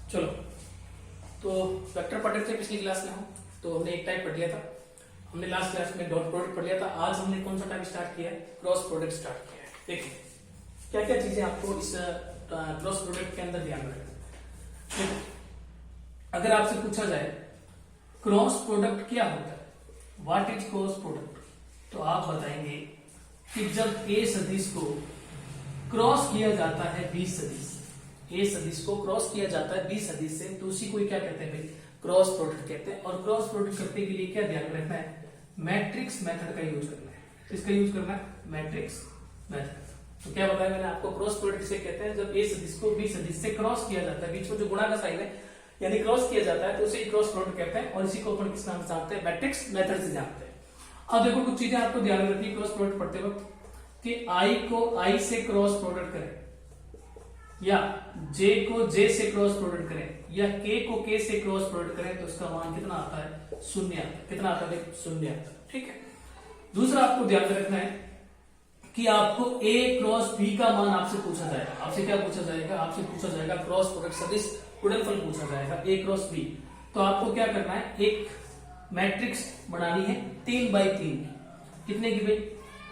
चलो, तो वेक्टर पढ़ रहे थे पिछली क्लास में हम। तो हमने एक टाइप पढ़ लिया था, हमने लास्ट क्लास में डॉट प्रोडक्ट पढ़ लिया था। आज हमने कौन सा टाइप स्टार्ट किया है? क्रॉस प्रोडक्ट स्टार्ट किया है। देखिए क्या क्या चीजें आपको इस क्रॉस प्रोडक्ट के अंदर ध्यान रखना। अगर आपसे पूछा जाए क्रॉस प्रोडक्ट क्या होता है, व्हाट इज क्रॉस प्रोडक्ट, तो आप बताएंगे कि जब ए सदिश को क्रॉस किया जाता है बी सदिश, ए सदिश को क्रॉस किया जाता है बी सदिश से, तो उसी को क्या कहते हैं भाई? क्रॉस प्रोडक्ट कहते हैं। और क्रॉस प्रोडक्ट करने के लिए क्या ध्यान रखना है? मैट्रिक्स मेथड का यूज करना है। किसका यूज करना है? Matrix method. तो क्या बताया मैंने आपको? क्रॉस प्रोडक्ट से कहते हैं जब ए सदिश को बी सदिश से क्रॉस किया जाता है, बीच में जो गुणा का साइन है यानी क्रॉस किया जाता है, तो उसे क्रॉस प्रोडक्ट कहते हैं। और इसी को अपन किस नाम से जानते हैं? मैट्रिक्स मेथड से जानते हैं। अब देखो कुछ चीजें आपको ध्यान में रखनी क्रॉस प्रोडक्ट पढ़ते वक्त, कि आई को आई से क्रॉस प्रोडक्ट करें, या जे को जे से क्रॉस प्रोडक्ट करें, या के को के से क्रॉस प्रोडक्ट करें, तो उसका मान कितना आता है? शून्य आता है। कितना आता है? शून्य आता है। ठीक है। दूसरा आपको ध्यान रखना है कि आपको ए क्रॉस बी का मान आपसे पूछा जाएगा। आपसे क्या पूछा जाएगा? आपसे पूछा जाएगा क्रॉस प्रोडक्ट सदिश गुणनफल पूछा जाएगा ए क्रॉस बी। तो आपको क्या करना है? एक मैट्रिक्स बनानी है 3x3 की। कितने की भाई?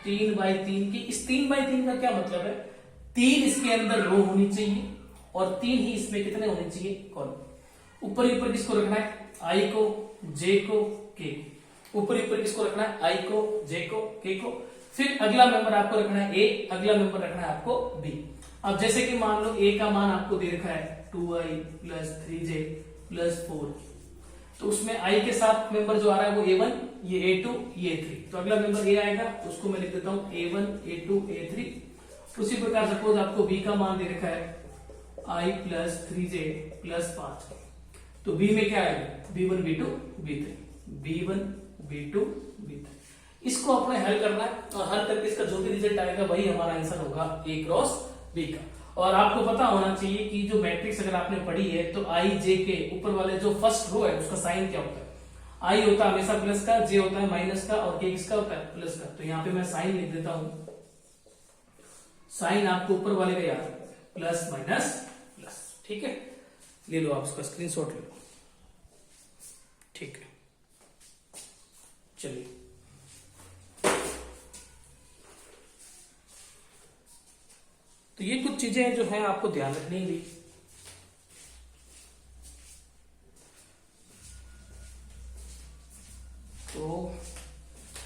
3x3 की। इस 3x3 का क्या मतलब है? 3 इसके अंदर रो होनी चाहिए और 3 ही इसमें कितने होने चाहिए? कॉलम। ऊपर ही ऊपर किसको रखना है? आई को, जे को, के को। ऊपर ही ऊपर किसको रखना है? आई को, जे को, के को। फिर अगला मेंबर आपको रखना है ए, अगला मेंबर रखना है आपको बी। अब जैसे कि मान लो ए का मान आपको दे रखा है 2i + 3j + 4, तो उसमें आई के साथ मेंबर जो आ रहा है वो a1, ये a2, ये a3। तो अगला मेंबर a आएगा, उसको मैं लिख देता हूं a1, a2, a3। उसी प्रकार सपोज आपको b का मान दे रखा है i + 3j + 5, तो b में क्या आएगा? b1, b2, b3, b1, b2, b3। इसको अपने हल करना है और हल करके इसका जो भी रिजल्ट आएगा वही हमारा आंसर होगा a क्रॉस b का। और आपको पता होना चाहिए कि जो मैट्रिक्स अगर आपने पढ़ी है तो आई जे के ऊपर वाले जो फर्स्ट रो है उसका साइन क्या होता है? आई होता है हमेशा प्लस का, जे होता है माइनस का, और के किसका होता है? प्लस का। तो यहाँ पे मैं साइन लिख देता हूं। साइन आपको ऊपर वाले का याद है, प्लस माइनस प्लस। ठीक है, ले लो आप उसका स्क्रीनशॉट ले लो। ठीक है, चलिए तो ये कुछ चीजें जो है आपको ध्यान रखनी है। तो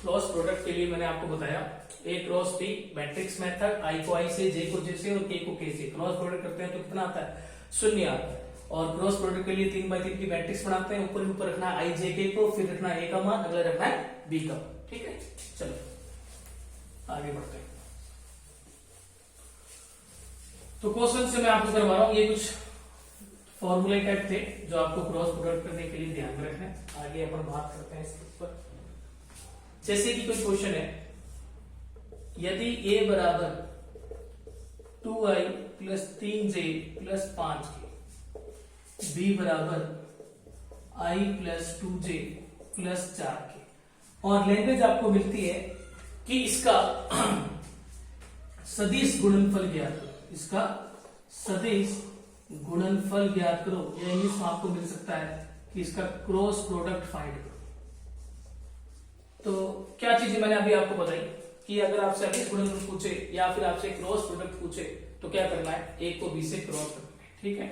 क्रॉस प्रोडक्ट के लिए मैंने आपको बताया ए क्रॉस बी मैट्रिक्स मेथड, आई को आई से, जे को जे से और के को के से। क्रॉस प्रोडक्ट करते हैं तो कितना आता है? शून्य आता है। और क्रॉस प्रोडक्ट के लिए 3x3 की मैट्रिक्स बनाते हैं, ऊपर ऊपर रखना है आई जे के को, फिर रखना है ए का मान, अगला रखना है बी का। ठीक है, चलो आगे बढ़ते हैं। तो क्वेश्चन से मैं आपको करवा रहा हूं, ये कुछ फॉर्मूले टाइप थे जो आपको क्रॉस प्रोडक्ट करने के लिए ध्यान में रखना है। आगे अपन बात करते हैं इसके ऊपर। जैसे कि कोई क्वेश्चन है, यदि a बराबर 2i + 3j + 5 के, b बराबर i + 2j + 4 के, और लैंग्वेज आपको मिलती है कि इसका सदिश गुणनफल ज्ञात करो। इसका सदिश गुणनफल ज्ञात करो, या इंग्लिश में आपको मिल सकता है कि इसका क्रॉस प्रोडक्ट फाइंड करो। तो क्या चीजें मैंने अभी आपको बताई कि अगर आपसे सदिश गुणनफल पूछे या फिर आपसे क्रॉस प्रोडक्ट पूछे तो क्या करना है? ए को बी से क्रॉस करना है। ठीक है,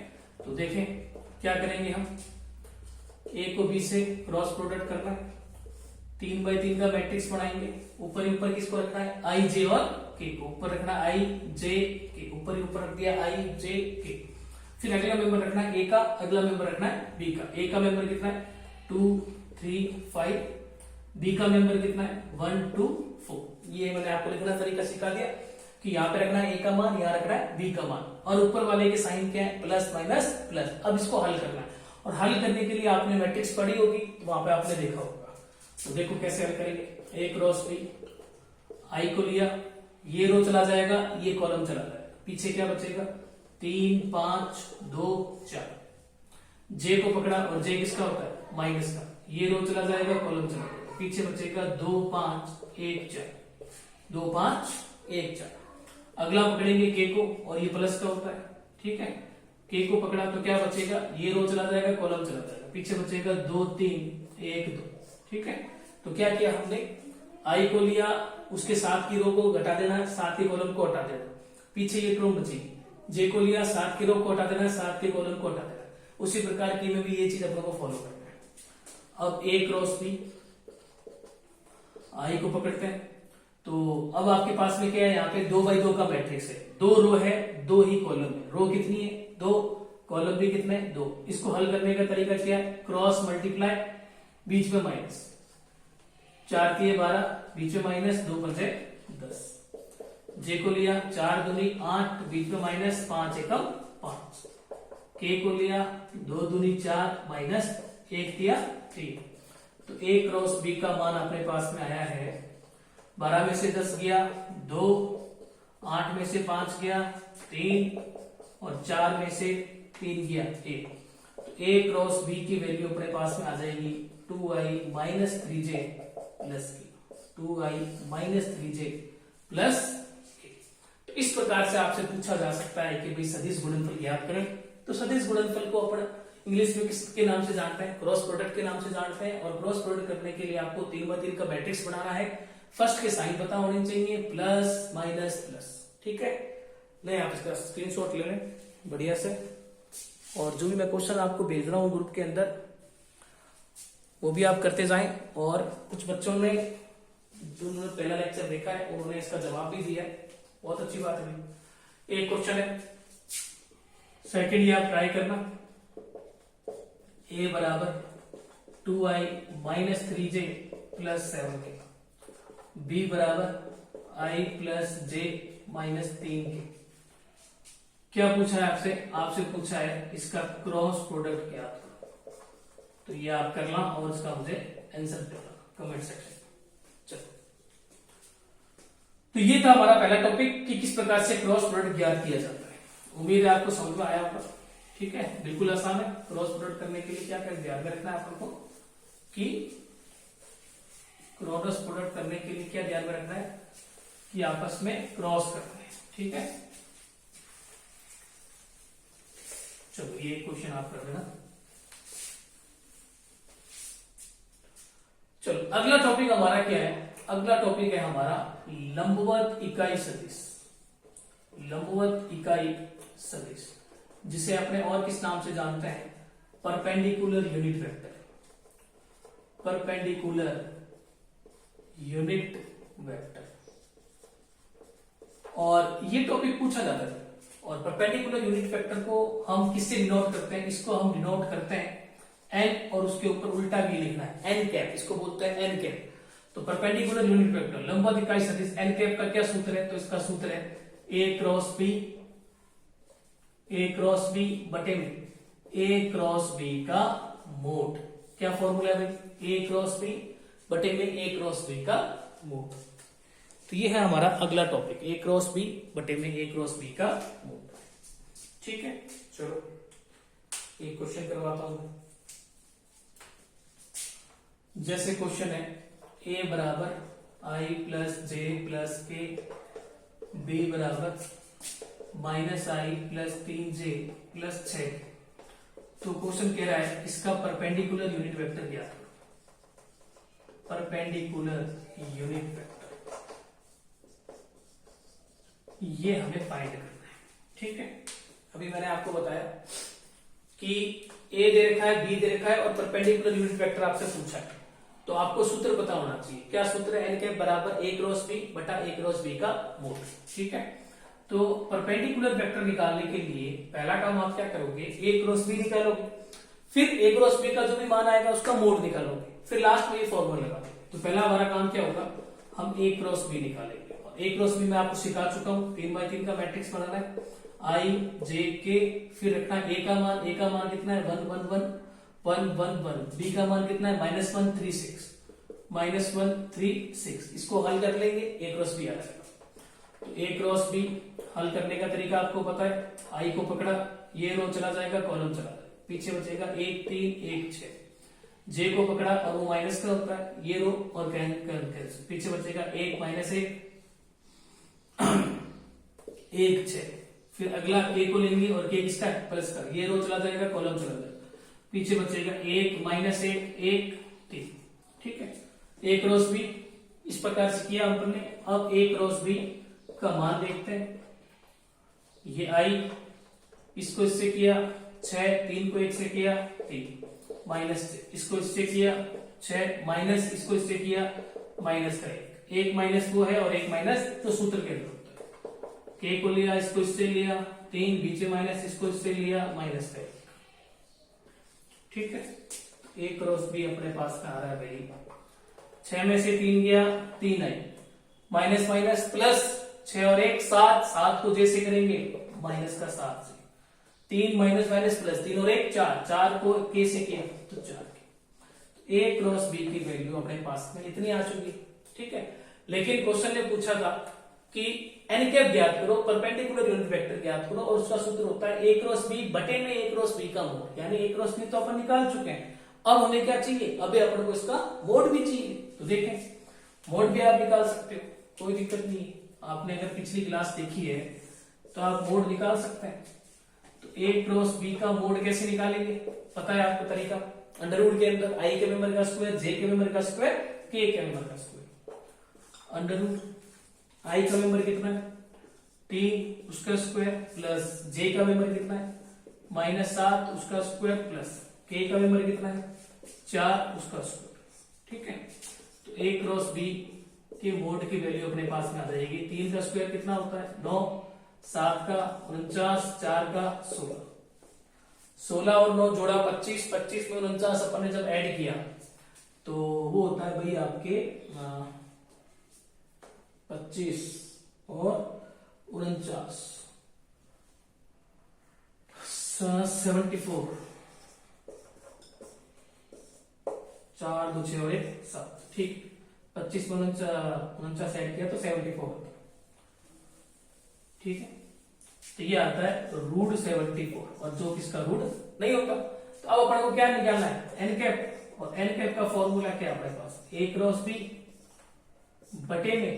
तो देखें क्या करेंगे हम। ए को बी से क्रॉस प्रोडक्ट करना है, 3x3 का मैट्रिक्स बनाएंगे। ऊपर ही ऊपर किसको रखना है? आई जे और के को। ऊपर रखना है आई जे के, ऊपर ही ऊपर रख दिया आई जे के। फिर अगला मेंबर रखना है ए का, अगला मेंबर रखना है बी का। ए का मेंबर कितना है? 2, 3, 5। बी का मेंबर कितना है? 1, 2, 4। ये मैंने आपको लिखना तरीका सिखा दिया कि यहाँ पे रखना है ए का मान, यहाँ रखना है बी का मान, और ऊपर वाले के साइन क्या है? Plus minus plus. अब इसको हल करना है, और हल करने के लिए आपने मैट्रिक्स पढ़ी होगी, वहां पे आपने देखा होगा। तो देखो कैसे हल करेंगे। ए क्रॉस बी, आई को लिया, ये रो चला जाएगा, ये कॉलम चला जाएगा, पीछे क्या बचेगा? 3, 5, 2, 4। जे को पकड़ा, और जे किसका होता है? माइनस का। ये रो चला जाएगा, कॉलम चला जाएगा, पीछे बचेगा 2, 5, 1, 4। 2, 5, 1, 4। अगला पकड़ेंगे के को, और ये प्लस का होता है। ठीक है, के को पकड़ा तो क्या बचेगा, ये रो चला जाएगा, कॉलम चला जाएगा, पीछे बचेगा 2 3 1 2। ठीक है, तो क्या किया हमने, आई को लिया, उसके साथ की रो को घटा देना, साथ ही कॉलम को हटा देना, पीछे ये टर्म बचेगी। जे को लिया, साथ की रो को हटा देना, साथ के कॉलम को हटा देना। उसी प्रकार की में भी ये चीज अपन को फॉलो करना है। अब ए क्रॉस बी, आई को पकड़ते हैं, तो अब आपके पास में क्या है, यहाँ पे 2x2 का मैट्रिक्स है, 2 रो है 2 ही कॉलम है। रो कितनी है 2, कॉलम भी कितने 2। इसको हल करने का तरीका क्या है, क्रॉस मल्टीप्लाई, बीच में माइनस, 4 3 12, बीच में माइनस, 2 5 10। जे को लिया, 4 दूनी 8, बीच में माइनस, 5 एकम 5। के को लिया, 2 दूनी 4, माइनस 1 तिया 3। तो ए क्रॉस बी का मान अपने पास में आया है 12 में से 10 गया 2, 8 में से 5 गया 3, और 4 में से 3 गया 1। तो ए क्रॉस बी की वैल्यू अपने पास में आ जाएगी 2i माइनस 3j प्लस के, 2i माइनस 3j प्लस के। तो इस प्रकार से आपसे पूछा जा सकता है कि भाई सदिश गुणनफल ज्ञात करें। तो सदिश गुणनफल को अपन इंग्लिश में किसके नाम से जानते हैं, क्रॉस प्रोडक्ट के नाम से जानते हैं। और क्रॉस प्रोडक्ट करने के लिए आपको 3x3 का मैट्रिक्स बनाना है। फर्स्ट के साइन पता होने चाहिए, प्लस माइनस प्लस। ठीक है, नहीं आप इसका स्क्रीनशॉट ले लें बढ़िया से, और जो भी मैं क्वेश्चन आपको भेज रहा हूँ ग्रुप के अंदर वो भी आप करते जाएं। और कुछ बच्चों ने जो उन्होंने पहला लेक्चर देखा है उन्होंने इसका जवाब भी दिया है, बहुत अच्छी बात है। एक क्वेश्चन है, सेकंड ये आप ट्राई करना, ए बराबर 2i minus 3j plus 7k, B बराबर i plus j minus 3k। क्या पूछा है आपसे, आपसे पूछा है इसका क्रॉस प्रोडक्ट क्या करो। तो ये आप करना और इसका मुझे आंसर देना कमेंट सेक्शन में। चलो, तो ये था हमारा पहला टॉपिक कि किस प्रकार से क्रॉस प्रोडक्ट ज्ञात किया जाता है। उम्मीद है आपको समझ में आया होगा। ठीक है, बिल्कुल आसान है। क्रॉस प्रोडक्ट करने के लिए क्या कर ध्यान में रखना है आपको कि क्रॉस प्रोडक्ट करने के लिए क्या ध्यान में रखना है कि आपस में क्रॉस करना है। ठीक है, चलो ये क्वेश्चन आप कर देना। चलो अगला टॉपिक हमारा क्या है, अगला टॉपिक है हमारा लंबवत इकाई सदिश। लंबवत इकाई सदिश जिसे अपने और किस नाम से जानते हैं, perpendicular unit vector. Perpendicular unit vector, और ये टॉपिक पूछा जाता है। और परपेंडिकुलर यूनिट वेक्टर को हम किससे डिनोट करते हैं, इसको हम डिनोट करते हैं एन, और उसके ऊपर उल्टा भी लिखना है एन कैप, इसको बोलते हैं एन कैप। तो परपेंडिकुलर यूनिट वेक्टर लंबवत इकाई सदिश एन कैप का क्या सूत्र है, तो इसका सूत्र है ए क्रॉस बी, ए क्रॉस बी बटे में ए क्रॉस बी का मोड। क्या फॉर्मूला है भाई, ए क्रॉस बी बटे में ए क्रॉस बी का मोड। तो ये है हमारा अगला टॉपिक, ए क्रॉस बी बटे में ए क्रॉस बी का मोड। ठीक है, चलो एक क्वेश्चन करवाता हूं। जैसे क्वेश्चन है ए बराबर आई प्लस जे प्लस के, बी बराबर माइनस आई प्लस 3j प्लस 6। तो क्वेश्चन कह रहा है इसका परपेंडिकुलर यूनिट वेक्टर ज्ञात करो। परपेंडिकुलर यूनिट वेक्टर ये हमें फाइंड करना है। ठीक है, अभी मैंने आपको बताया कि ए दे रखा है, बी दे रखा है और परपेंडिकुलर यूनिट वेक्टर आपसे पूछा है, तो आपको सूत्र पता होना चाहिए। क्या सूत्र है, एन कैप बराबर ए क्रॉस बी बटा ए क्रॉस बी का मोड। ठीक है, तो परपेंडिकुलर वेक्टर निकालने के लिए पहला काम आप क्या करोगे, ए क्रॉस बी निकालोगे, फिर ए क्रॉस बी का जो भी मान आएगा उसका मोड निकालोगे, फिर लास्ट में ये फॉर्मूला लगाओगे। तो पहला हमारा काम क्या होगा, हम ए क्रॉस बी निकालेंगे। और ए क्रॉस बी मैं आपको सिखा चुका हूं, 3x3 का मैट्रिक्स बनाना है, आई जे के, फिर रखना है ए का मान, ए का मान कितना है 1 1 1 1 1 1, बी का मान कितना है -1 3 6 -1 3 6। इसको हल कर लेंगे, ए क्रॉस बी आ जाएगा। तो ए क्रॉस बी हल करने का तरीका आपको पता है, आई को पकड़ा, ये रो चला जाएगा, कॉलम चला जाएगा, पीछे बचेगा 1 3 1 6। जे को पकड़ा और वो माइनस का होता है, ये रो और कैंसिल, पीछे बचेगा 1 -1 1 6। फिर अगला k को लेंगे और k किसका है, प्लस का, ये रो चला जाएगा, कॉलम चला जाएगा, पीछे बचेगा 1 माइनस 1 3। ठीक है, a क्रॉस b इस प्रकार से किया अपन ने। अब a क्रॉस b का मान देखते हैं। ये i, इसको इससे किया 6, 3 को 1 से किया 3, माइनस इसको इससे किया 6, माइनस इसको इससे किया माइनस का 1 माइनस वो है और 1 माइनस तो सूत्र के अंदर होता है। k को लिया, इसको इससे लिया 3, बीचे माइनस, इसको इससे लिया माइनस का 1। ठीक है, a क्रॉस b अपने पास में आ रहा है भाई, 6 में से 3 गया 3 आई, माइनस माइनस प्लस 6 और 1 7, 7 को जैसे करेंगे माइनस का 7 से, 3 माइनस माइनस प्लस 3 और 1 4, 4 को k से किया तो 4 के। a क्रॉस b की वैल्यू अपने पास में इतनी आ चुकी। ठीक है, लेकिन क्वेश्चन ने पूछा था कि n कैप ज्ञात करो, परपेंडिकुलर यूनिट वेक्टर ज्ञात करो, और उसका सूत्र होता है a क्रॉस b बटे में a क्रॉस b का मोड, यानी a क्रॉस b तो अपन निकाल चुके हैं, अब हमें क्या चाहिए, अभी अपन को इसका मोड भी चाहिए। तो देखें, मोड भी आप निकाल सकते हो, कोई दिक्कत नहीं है। आपने अगर पिछली क्लास देखी है तो आप मोड निकाल सकते हैं। तो a क्रॉस b का मोड कैसे निकालेंगे, पता है आपको तरीका, अंडर रूट के अंदर i के मेंबर का स्क्वायर, j के मेंबर का स्क्वायर, k के मेंबर का स्क्वायर। अंडर रूट i का मेंबर कितना है 3, उसका स्क्वायर, प्लस j का मेंबर कितना है -7, उसका स्क्वायर, प्लस k का मेंबर कितना है 4, उसका स्क्वायर। ठीक है, तो a क्रॉस b के मोड की वैल्यू अपने पास में आ जाएगी। 3 का स्क्वायर कितना होता है 9, 7 का 49, 4 का 16, 16 और 9 जोड़ा 25, 25 में 49 अपन ने जब ऐड किया तो वो होता है भाई आपके 25 और 49 74, 4 2 6 और 1 7। ठीक, 25 में 49 ऐड किया तो 74। ठीक है, तो ये आता है रूट 74, और जो किसका रूट नहीं होता। तो अब अपन को क्या निकालना है, एन कैप, और एन कैप का फॉर्मूला क्या है अपने पास, a क्रॉस b बटे में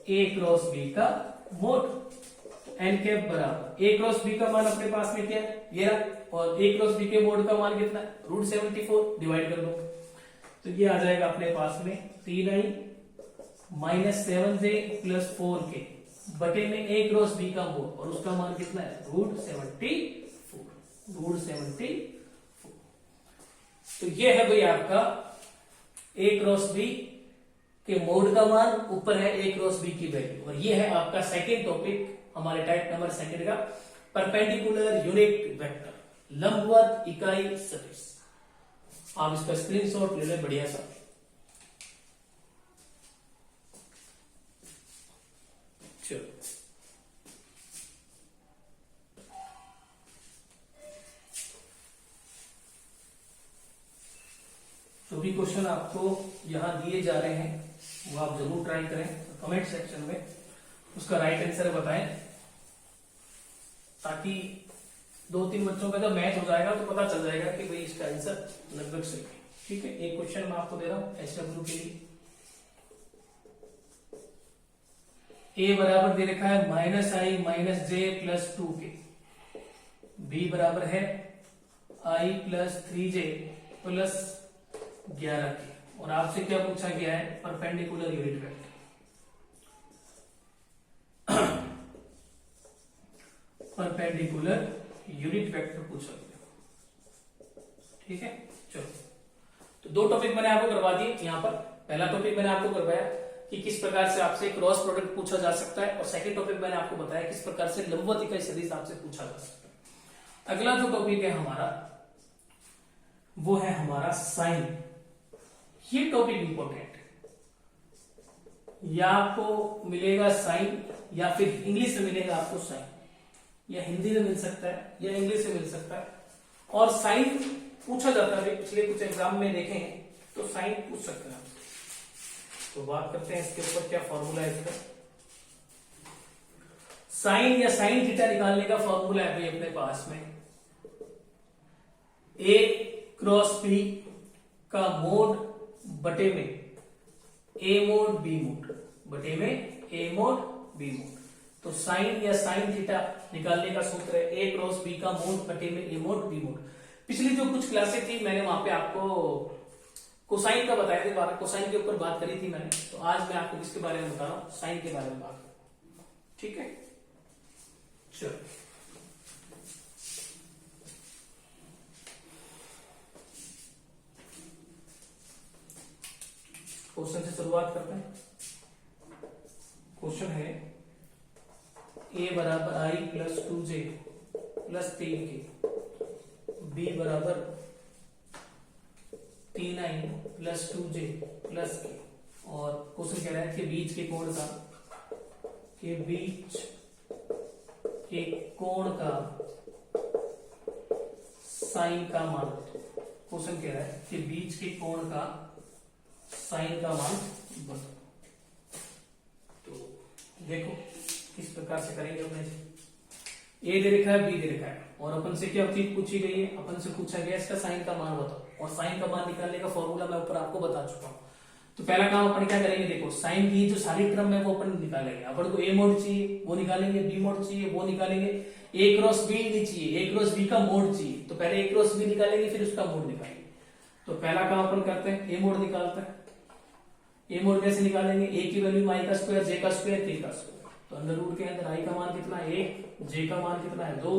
a क्रॉस b का मोड। एन कैप बराबर a क्रॉस b का मान अपने पास में क्या है ये रहा, और a क्रॉस b के मोड का मान कितना है रूट 74, डिवाइड कर दो तो ये आ जाएगा अपने पास में 3i minus 7j plus 4k बटे में a क्रॉस b का मोड, और उसका मान कितना है रूट 74, रूट 74। तो ये है भाई आपका a क्रॉस b के मोड का मान, ऊपर है a क्रॉस b की वैल्यू, और ये है आपका सेकेंड टॉपिक हमारे टाइप नंबर सेकेंड का, परपेंडिकुलर यूनिट वेक्टर, लंबवत इकाई सदिश। आप इसका स्क्रीनशॉट ले लें बढ़िया सा। चलो, जो भी क्वेश्चन आपको यहां दिए जा रहे हैं वो आप जरूर ट्राई करें, कमेंट सेक्शन में उसका राइट आंसर बताएं, ताकि 2-3 बच्चों का जब मैच हो जाएगा तो पता चल जाएगा कि भाई इसका आंसर लगभग सही है। ठीक है, एक क्वेश्चन मैं आपको दे रहा हूं एचडब्ल्यू के लिए। a बराबर दे रखा है -i minus j plus 2k, b बराबर है i plus 3j plus 11k, और आपसे क्या पूछा गया है perpendicular unit vector. Perpendicular unit vector पूछा गया। ठीक है, चलो, तो 2 टॉपिक मैंने आपको करवा दिए यहाँ पर। पहला टॉपिक मैंने आपको करवाया कि किस प्रकार से आपसे क्रॉस प्रोडक्ट पूछा जा सकता है, और सेकंड टॉपिक मैंने आपको बताया किस प्रकार से लंबवत इकाई सदिश आपसे पूछा जा सकता है। अगला जो टॉपिक है हमारा वो है हमारा साइन। ये टॉपिक इंपॉर्टेंट है, या आपको मिलेगा साइन या फिर इंग्लिश में मिलेगा आपको साइन, या हिंदी में मिल सकता है या इंग्लिश में मिल सकता है। और साइन पूछा जाता है, पिछले कुछ एग्जाम में देखे हैं तो साइन पूछ सकते हैं। तो बात करते हैं इसके ऊपर क्या फॉर्मूला है इसका। साइन या साइन थीटा निकालने का फॉर्मूला है भाई अपने पास में, a क्रॉस b का मोड बटे में a मोड b मोड, बटे में a मोड b मोड। तो साइन या साइन थीटा निकालने का सूत्र है ए क्रॉस बी का मोड बटे में ए मोड बी मोड। पिछली जो कुछ क्लासेस थी मैंने वहां पे आपको कोसाइन का बताया था, कोसाइन के ऊपर बात करी थी मैंने। तो आज मैं आपको किसके बारे में बता रहा हूं, साइन के बारे में बात करूं। ठीक है, चलो क्वेश्चन से शुरुआत करते हैं। क्वेश्चन है a बराबर आई plus 2j plus 3k, b बराबर 3i plus 2j plus k, और क्वेश्चन कह रहा है कि बीच के कोण का साइन का मान। क्वेश्चन कह रहा है कि बीच के कोण का साइन का मान बताओ। तो देखो किस प्रकार से करेंगे अपने। ए दे रखा है, बी दे रखा है, और अपन से क्या चीज पूछी गई है, अपन से पूछा गया इसका साइन का मान बताओ, और साइन का मान निकालने का फॉर्मूला मैं ऊपर आपको बता चुका हूं। तो पहला काम अपन क्या करेंगे, देखो साइन की जो सारी टर्म है वो अपन निकालेंगे। अपन को ए मोड चाहिए वो निकालेंगे, बी मोड चाहिए वो निकालेंगे, ए क्रॉस बी नहीं चाहिए, ए क्रॉस बी का मोड चाहिए। तो पहले ए क्रॉस बी निकालेंगे फिर उसका मोड निकालेंगे। तो पहला काम अपन करते हैं, ए मोड निकालते हैं। ए मोड कैसे निकालेंगे, ए की वैल्यू आई का स्क्वायर, जे का स्क्वायर, के का स्क्वायर। तो अंडर रूट के अंदर आई का मान कितना है 1, जे का मान कितना है 2,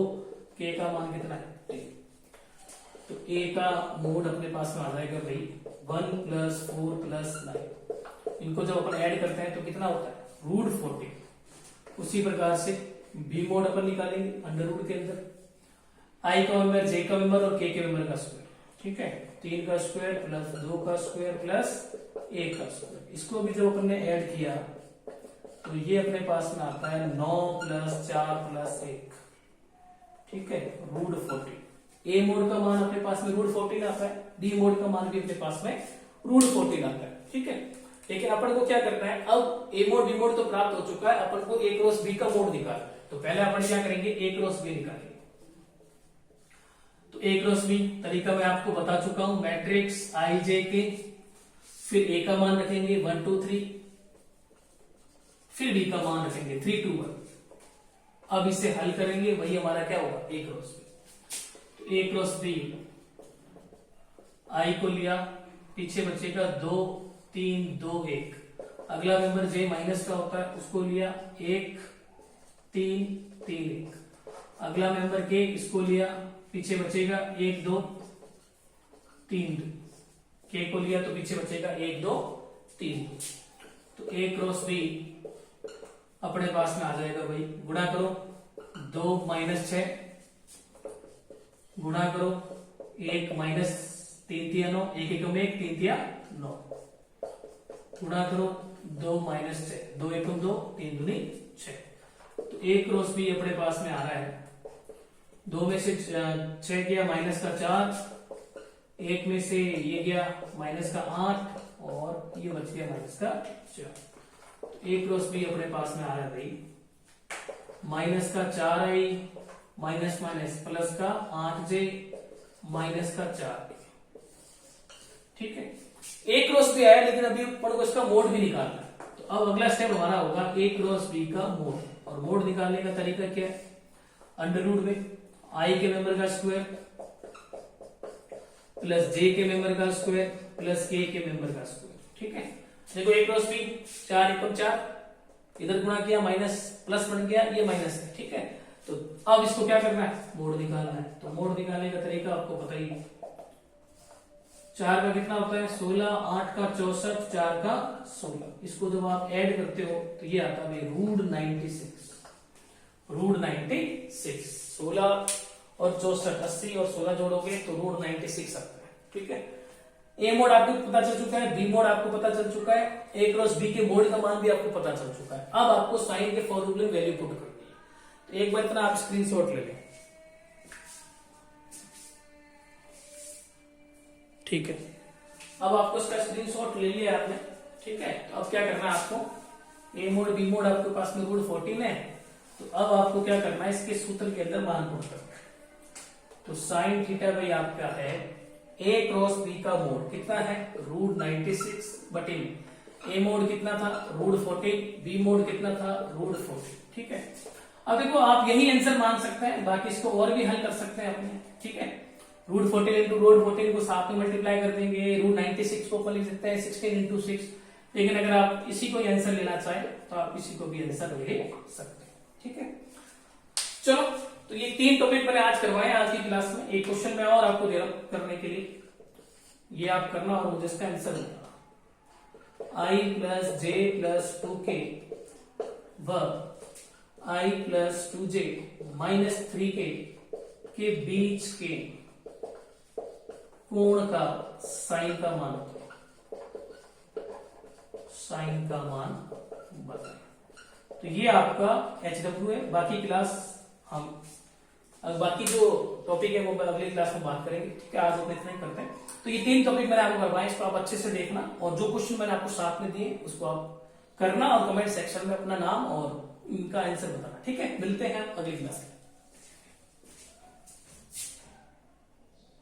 के का मान कितना है 3। तो ए का मोड अपने पास में आ जाएगा भाई 1 + 4 + 9। इनको जब अपन ऐड करते हैं तो कितना होता है √40। उसी प्रकार से बी मोड अपन निकालेंगे अंडर रूट के अंदर आई का मेंबर, जे का मेंबर और के मेंबर का स्क्वायर। ठीक है, 3 का स्क्वायर प्लस 2 का स्क्वायर प्लस 1 का स्क्वायर। इसको भी जब अपन ने ऐड किया तो ये अपने पास में आता है 9 + 4 + 1। ठीक है, √40। ए मोड का मान अपने पास में √14 आता है, डी मोड का मान भी अपने पास में √14 आता है। ठीक है, लेकिन अपन को क्या करना है, अब ए मोड बी मोड तो प्राप्त हो चुका है, अपन को ए क्रॉस बी का मोड निकालना है। तो पहले अपन क्या करेंगे, ए क्रॉस बी निकालेंगे। तो ए क्रॉस बी तरीका मैं आपको बता चुका हूं, मैट्रिक्स आई जे के, फिर ए का मान रखेंगे 1 2 3, फिर बी का मान रखेंगे 3 2 1। अब इसे हल करेंगे, वही हमारा क्या होगा ए क्रॉस बी। तो ए क्रॉस बी आई को लिया, पीछे बचेगा 2 3 2 1। अगला मेंबर जे माइनस का होता है, उसको लिया 1 3 3 1। अगला मेंबर के, इसको लिया, पीछे बचेगा 1 2 3 2। के को लिया तो पीछे बचेगा 1 2 3 2। तो ए क्रॉस बी अपने पास में आ जाएगा भाई, गुणा करो 2 - 6, गुणा करो 1 - 3 3 9, 1 1 1 3 3 9, गुणा करो 2 - 6, 2 1 2 3 2 6। तो ए क्रॉस बी अपने पास में आ रहा है, 2 में से 6 गया माइनस का 4, 1 में से ये गया माइनस का 8, और ये बच गया माइनस का 4। ए क्रॉस बी अपने पास में आ रहा है भाई माइनस का 4i माइनस माइनस प्लस का 8j माइनस का 4। ठीक है, ए क्रॉस बी आया, लेकिन अभी अपन को इसका मोड भी निकालना है। तो अब अगला स्टेप हमारा होगा ए क्रॉस बी का मोड। और मोड निकालने का तरीका क्या है, अंडर रूट में आई के मेंबर का स्क्वायर प्लस जे के मेंबर का स्क्वायर प्लस के मेंबर का स्क्वायर। ठीक है, देखो ए क्रॉस बी 4 = 4, इधर गुणा किया माइनस प्लस बन गया, ये माइनस है। ठीक है, तो अब इसको क्या करना है, मोड निकालना है। तो मोड निकालने का तरीका आपको पता ही है, 4 का कितना होता है 16, 8 का 64, 4 का 16। इसको जब आप ऐड करते हो तो ये आता है √96। √96, 16 और 64, 80 और 16 जोड़ोगे तो √96 आता है। ठीक है, ए मोड आपको पता चल चुका है, बी मोड आपको पता चल चुका है, ए क्रॉस बी के मोड का मान भी आपको पता चल चुका है। अब आपको साइन के फॉर्मूले में वैल्यू पुट करनी है। तो एक बार इतना आप स्क्रीनशॉट ले लें। ठीक है, अब आपको इसका स्क्रीनशॉट ले लिया आपने। ठीक है, तो अब क्या करना है आपको, ए मोड बी मोड आपके पास में √14 है। तो अब आपको क्या करना है, इसके सूत्र के अंदर मान पुट करना है। तो साइन थीटा भाई आपका है ए क्रॉस बी का मोड कितना है √96 बटे में ए मोड कितना था √14, बी मोड कितना था √14। ठीक है। अब देखो आप यही आंसर मान सकते हैं, बाकी इसको और भी हल कर सकते हैं अपने, ठीक है। रूट 14 इंटू रूट 14 को साथ में मल्टीप्लाई कर देंगे, रूट 96 को लिख सकते हैं 16 इंटू 6। लेकिन अगर आप इसी को आंसर लेना चाहें तो आप इसी को भी आंसर ले सकते हैं, ठीक है। चलो, तो ये 3 टॉपिक मैंने आज करवाए आज की क्लास में। एक क्वेश्चन मैं और आपको दे रहा हूं करने के लिए, ये आप करना और मुझे इसका आंसर देना। i plus J plus 2k व i plus 2j minus 3k के बीच के कोण का साइन का मान बताएं। तो ये आपका HW है। बाकी क्लास हम बाकी जो टॉपिक है वो अगली क्लास में बात करेंगे, ठीक है। आज हम इतना ही करते हैं। तो ये 3 टॉपिक मैंने आपको करवाए, इसको आप अच्छे से देखना और जो क्वेश्चन मैंने आपको साथ में दिए उसको आप करना और कमेंट सेक्शन में अपना नाम और इनका आंसर बताना, ठीक है। मिलते हैं अगली क्लास में।